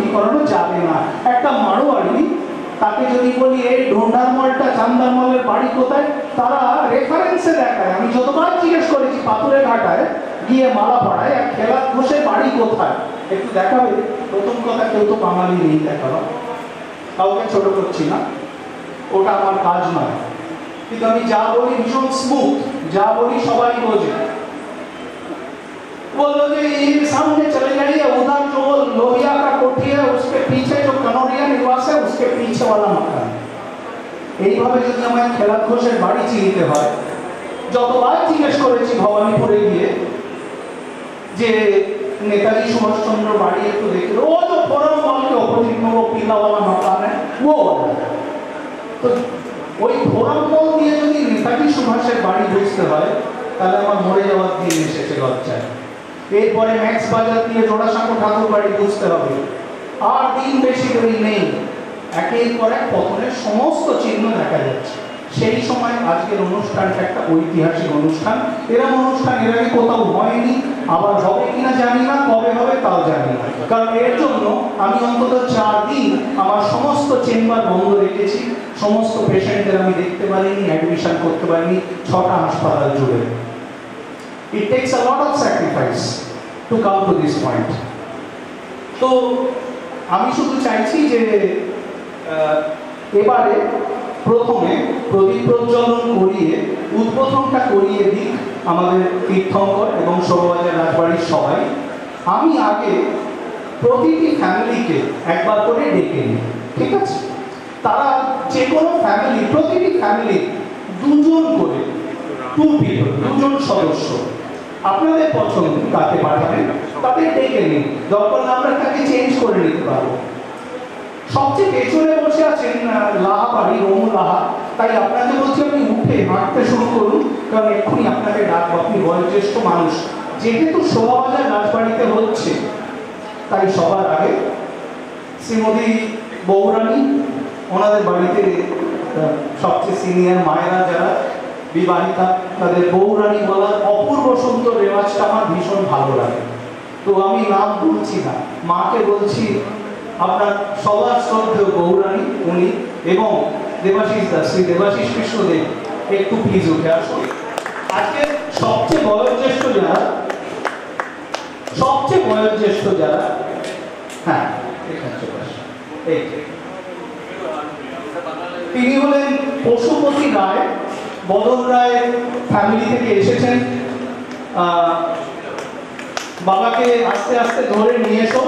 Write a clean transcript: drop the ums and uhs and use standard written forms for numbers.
তৈরি করানো যাবে না। একটা মারোয়ারি তাকে যদি বলি এই ঢোন্ডার মলটা চান্দার মলের বাড়ি কোথায়, তারা রেফারেন্সে দেখায়। আমি যতবার জিজ্ঞেস করেছি পাথুরে ঘাটায় গিয়ে মালাপাড়ায় এক খেলা ঘোষের বাড়ি কোথায় একটু দেখাবে, প্রথম কথা কেউ তো বাঙালি নেই দেখাবা, কাউকে ছোট করছি না, ওটা আমার কাজ নয়, কিন্তু আমি যা বলি ভীষণ স্মুথ, যা বলি সবাই বোঝে। बोलो जी ये सामने चले जाइए, उधर जो लोहिया का कोठी है उसके पीछे जो कनौरिया निवास है उसके पीछे वाला मकान। এইভাবে যদি আমায় খেলা ঘোষের বাড়ি চিনতে হয়, যতবার জিজ্ঞেস করেছি ভবানীপুরে গিয়ে যে नेताजी सुभाष चंद्र बाड़ी একটু দেখে, ও जो फोरम मॉल के अपोजिट में वो पीला वाला मकान है वो वाला। तो ওই फोरम मॉल দিয়ে যদি नेताजी সুভাষের বাড়ি বুঝতে হয় তাহলে আমার মরে যাওয়ার দিন এসেছে লজ্জায়। এরপরে ম্যাক্স বাজার দিয়ে জোড়াসাঁকো ঠাকুর বাড়ি বুঝতে হবে, আর দিন বেশি দেরি নেই, একের পর এক পতনের সমস্ত চিহ্ন দেখা যাচ্ছে। সেই সময় আজকের অনুষ্ঠানটা একটা ঐতিহাসিক অনুষ্ঠান, এরকম অনুষ্ঠান এর আগে কোথাও হয়নি, আবার হবে কিনা জানি না, কবে হবে তাও জানি না। কারণ এর জন্য আমি অন্তত 4 দিন আমার সমস্ত চেম্বার বন্ধ রেখেছি, সমস্ত পেশেন্টদের আমি দেখতে পারিনি, অ্যাডমিশন করতে পারিনি 6টা হাসপাতাল জুড়ে। It takes a lot of sacrifice to come to this point. তো আমি শুধু চাইছি যে এবারে প্রথমে প্রদীপ প্রজ্বলন করিয়ে উদ্বোধনটা করিয়ে দিক আমাদের তীর্থঙ্কর এবং শোভাবাজার রাজবাড়ির সবাই। আমি আগে প্রতিটি ফ্যামিলিকে একবার করে ডেকে নিই, ঠিক আছে? তারা যে কোনো ফ্যামিলি, প্রতিটি ফ্যামিলি 2 জন করে, 2 people, 2 জন সদস্য আপনাদের পছন্দ কাকে পাঠাবেন তাদের ডেকে নিন, দরকার আমরা তাকে চেঞ্জ করে নিতে পারবো। সবচেয়ে পেছনে বসে আছেন লাহা বাড়ি, রমু লাহা, তাই আপনাকে বলছি আপনি উঠে হাঁটতে শুরু করুন, কারণ এক্ষুনি আপনাকে ডাকবো, আপনি বয়োজ্যেষ্ঠ মানুষ। যেহেতু শোভাবাজার রাজবাড়িতে হচ্ছে তাই সবার আগে শ্রীমতী বৌরানী, ওনাদের বাড়িতে সবচেয়ে সিনিয়র মায়েরা যারা বিবাহিতা তাদের বৌরানী বলার অপূর্ব সুন্দর রেওয়াজটা আমার ভীষণ ভালো লাগে। তো আমি নাম বলছি না, মাকে বলছি আপনার সবার শ্রদ্ধেয় বৌরানী উনি, এবং দেবাশিস দাস, শ্রী দেবাশিস কৃষ্ণদেব একটু প্লিজ উঠে আসুন। আজকে সবচেয়ে বয়োজ্যেষ্ঠ যারা, সবচেয়ে বয়োজ্যেষ্ঠ যারা, হ্যাঁ তিনি হলেন পশুপতি রায়, বদল রায় ফ্যামিলি থেকে এসেছেন। বাবাকে আস্তে আস্তে ধরে নিয়ে এসো।